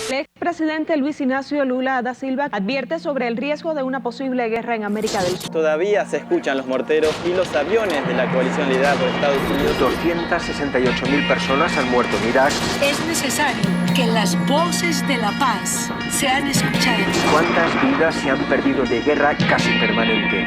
El expresidente Luis Ignacio Lula da Silva advierte sobre el riesgo de una posible guerra en América del Sur. Todavía se escuchan los morteros y los aviones de la coalición liderada por Estados Unidos. 268.000 personas han muerto en Irak. Es necesario que las voces de la paz sean escuchadas. ¿Cuántas vidas se han perdido de guerra casi permanente?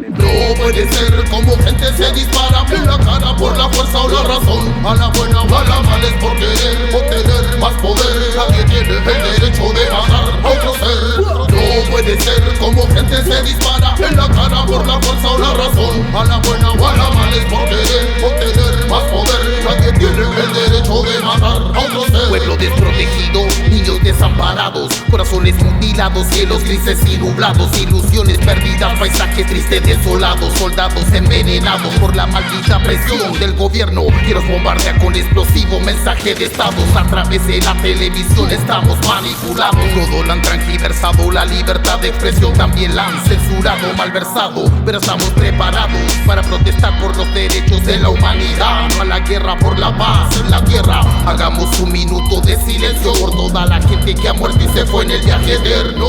No puede ser como gente se dispara en la cara por la fuerza o la razón. A la buena o a la mala es por querer obtener más poder. Nadie tiene el derecho de matar a otro ser. No puede ser como gente se dispara en la cara por la fuerza o la razón. A la buena o a la mala es por querer obtener más poder. Nadie tiene el derecho de matar a otro ser. Pueblo desprotegido, niños desamparados, corazones mutilados, cielos grises y nublados, ilusiones perdidas, paisajes tristes desolados, soldados envenenados por la maldita presión del gobierno que nos bombardea con explosivo mensaje de estados. A través de la televisión estamos manipulados, todo lo han transgiversado, la libertad de expresión también la han censurado, malversado, pero estamos preparados para protestar por los derechos de la humanidad, no a la guerra, por la paz en la tierra. Hagamos un minuto de silencio por toda la gente que ha muerto y se fue en el viaje eterno.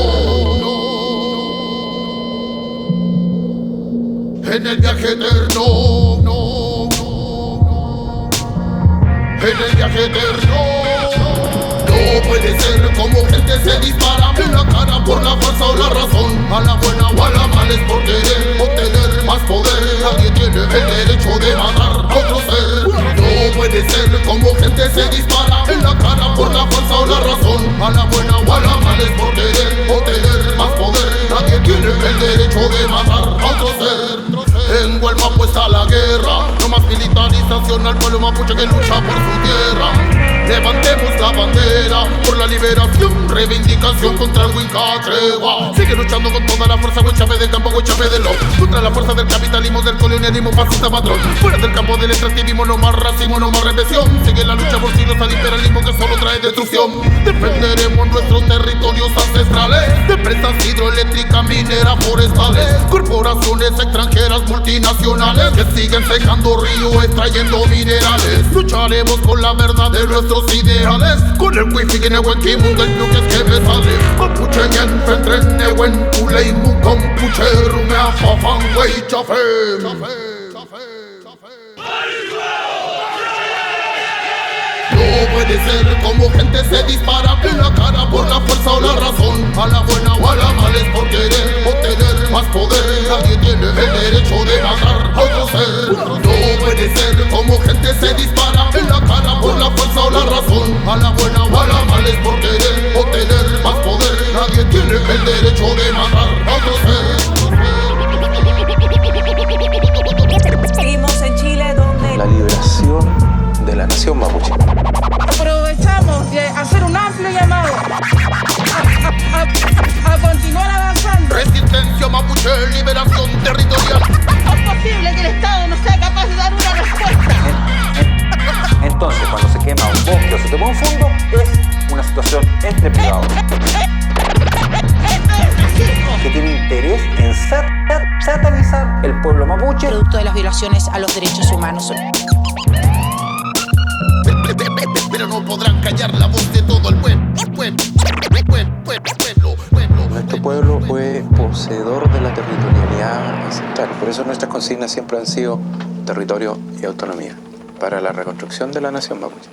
En el viaje eterno, en el viaje eterno. No puede ser como gente se dispara en la cara por la fuerza o la razón. A la buena o a la mala es por querer obtener más poder. Nadie tiene el derecho de matar a otro ser. No puede ser como gente se dispara en la cara por la fuerza o la razón. A la buena o a la mala es por querer obtener más poder. Nadie tiene el derecho de matar a otro ser. En Huelma puesta la guerra, no más militarización al pueblo mapuche que lucha por su tierra. Levantemos la bandera por la liberación, reivindicación contra el Winca tregua. Sigue luchando con toda la fuerza, Huichape del campo, Huichape del lo. Contra la fuerza del capitalismo, del colonialismo, fascista patrón. Fuera del campo del extractivismo, no más racismo, no más represión. Sigue la lucha por siglos al imperialismo que solo trae destrucción. Defenderemos nuestros territorios ancestrales, de empresas hidroeléctricas, mineras, forestales, corporaciones extranjeras, multinacionales que siguen secando ríos, extrayendo minerales. Lucharemos con la verdad de nuestros ideales, con el wifi que neuen kimundo el bloque que me sale. Mapuche en fentren neuen kulei mukon puche rumea fafan wey chafe. No puede ser como gente se dispara en la cara por la fuerza o la razón. A la buena o a la mala es por querer obtener más poder. Nadie tiene el derecho de matar a otro ser. No puede ser como gente se dispara en la cara por la fuerza o la razón. A la buena o a la mala es por querer obtener más poder. Nadie tiene el derecho de matar a otro ser. Seguimos en Chile donde la liberación de la nación mapuche. Aprovechamos de hacer un amplio llamado a continuar avanzando. Resistencia mapuche, liberación territorial. Es posible que el Estado no sea capaz de dar una respuesta. Entonces, cuando se quema un bosque o se toma un fondo, es una situación entre privados que tiene interés en satanizar el pueblo mapuche, Producto de las violaciones a los derechos humanos. Pero no podrán callar la voz de todo el pueblo. Nuestro pueblo fue poseedor de la territorialidad ancestral. Por eso nuestras consignas siempre han sido territorio y autonomía para la reconstrucción de la nación mapuche.